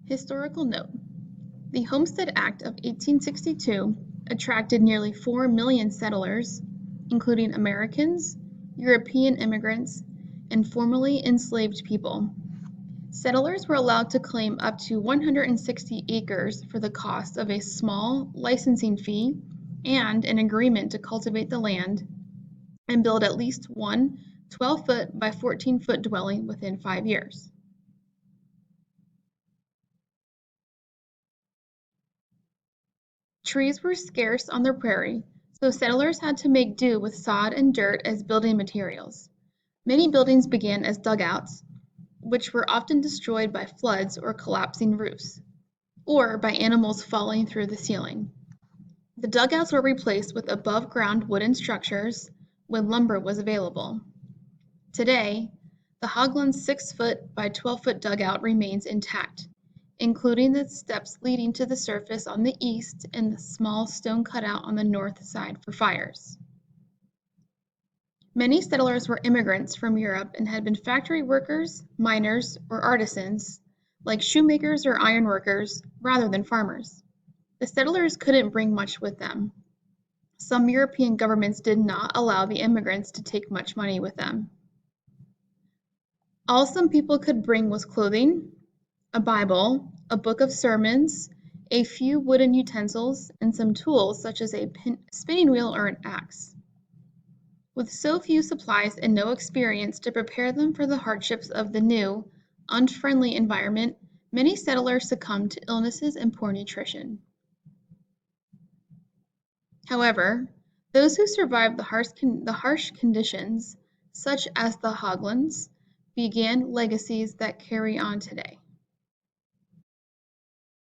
Historical note: the Homestead Act of 1862 attracted nearly 4 million settlers, including Americans, European immigrants, and formerly enslaved people. Settlers were allowed to claim up to 160 acres for the cost of a small licensing fee and an agreement to cultivate the land and build at least one 12-foot by 14-foot dwelling within 5 years. Trees were scarce on the prairie, so settlers had to make do with sod and dirt as building materials. Many buildings began as dugouts, which were often destroyed by floods or collapsing roofs, or by animals falling through the ceiling. The dugouts were replaced with above-ground wooden structures when lumber was available. Today, the Haugland's 6-foot by 12-foot dugout remains intact, including the steps leading to the surface on the east and the small stone cutout on the north side for fires. Many settlers were immigrants from Europe and had been factory workers, miners, or artisans, like shoemakers or ironworkers, rather than farmers. The settlers couldn't bring much with them. Some European governments did not allow the immigrants to take much money with them. All some people could bring was clothing, a Bible, a book of sermons, a few wooden utensils, and some tools such as a spinning wheel or an axe. With so few supplies and no experience to prepare them for the hardships of the new, unfriendly environment, many settlers succumbed to illnesses and poor nutrition. However, those who survived the harsh conditions, such as the Hauglands, began legacies that carry on today.